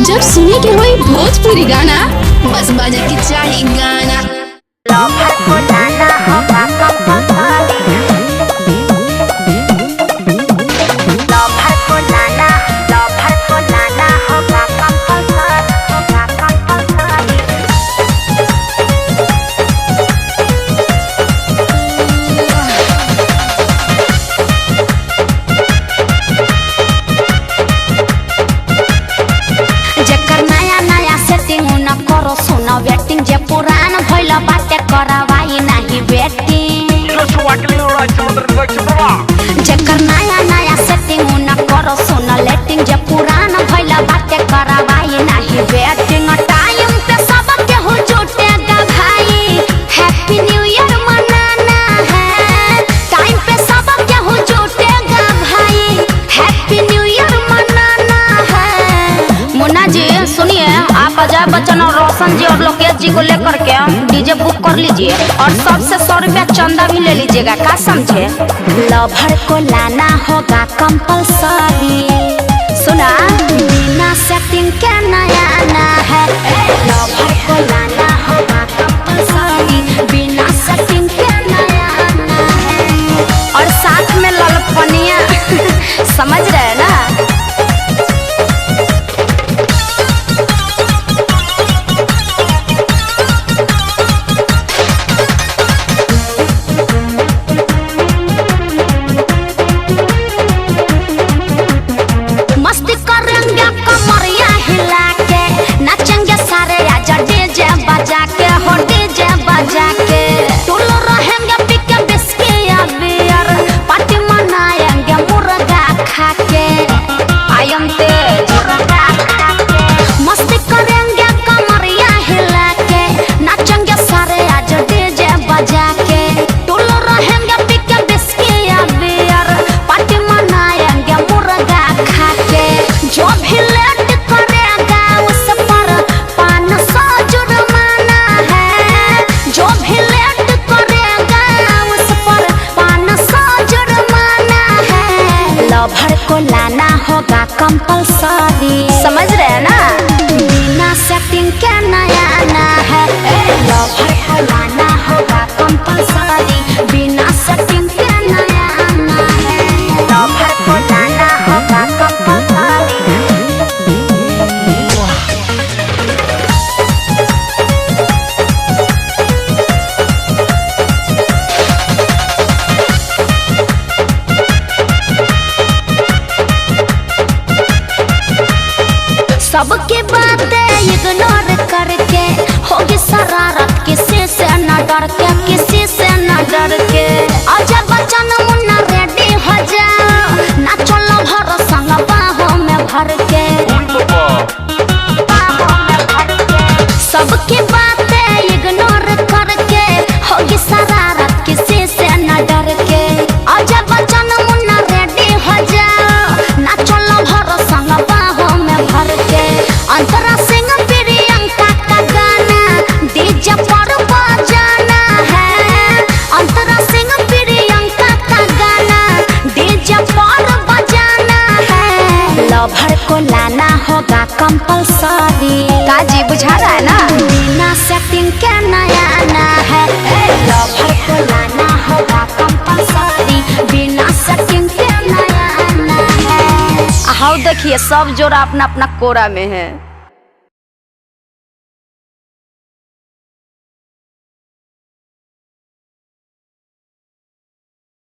जब सुने के होई भोजपुरी गाना बस बजे के चाही गाना। वेटिंग जे पुरान भइल बाटे करवाई नाही वेटिंग जेकर नया नया सेटिंग न करो सुन लेटिंग जे पुरान भइल बाटे करवाई नाही वेटिंग टाइम पे सब के हो जुटेगा भाई हैप्पी न्यू ईयर मनाना है टाइम पे सब के हो जुटेगा भाई हैप्पी न्यू ईयर मनाना है। मुन्ना जी सुनिए, आप अजय बच्चन और रोशन जी और लोकेश जी को लेकर के डीजे बुक कर लीजिए और सबसे 100 रुपया चंदा भी ले लीजिएगा, क्या समझे। लवर को लाना होगा कंपलसरी, सुना बिना सेटिंग के नया आना है। लवर को लाना होगा कंपलसरी, बिना सेटिंग के नया आना है। और साथ में ललपनिया समझ रहे ना। लवर को लाना होगा कंपलसरी, समझ रहे ना, बिना सेटिंग के नया आना है। लवर को लाना होगा कंपलसरी, बिना सेटिंग के नया आना है। लवर को लाना होगा कंपलसरी। सबके बातें इग्नोर करके होगी शरारत, किसी से न डर के, किसी से न डर के। अजय बच्चन मुन्ना रेडी हो जाओ, ना चलो भरो संग बाहों में भर के। सबकी बातें इग्नोर करके होगी शरारत, किसी से न डर के। अजय बच्चन मुन्ना रेडी हो जाओ, ना चलो भरो संग बाहों में भर के। अंतरा सिंह प्रियंका का गाना डीजे पर बजाना है। अंतरा सिंह प्रियंका का गाना डीजे पर बजाना है। लवर को लाना होगा कंपलसरी, काजी बुझा रहा है ना, बिना सेटिंग के नया आना है। लवर को लाना होगा कंपलसरी, बिना सेटिंग के नया आना है। हाउ देखिए सब जोड़ा अपना अपना कोरा में है।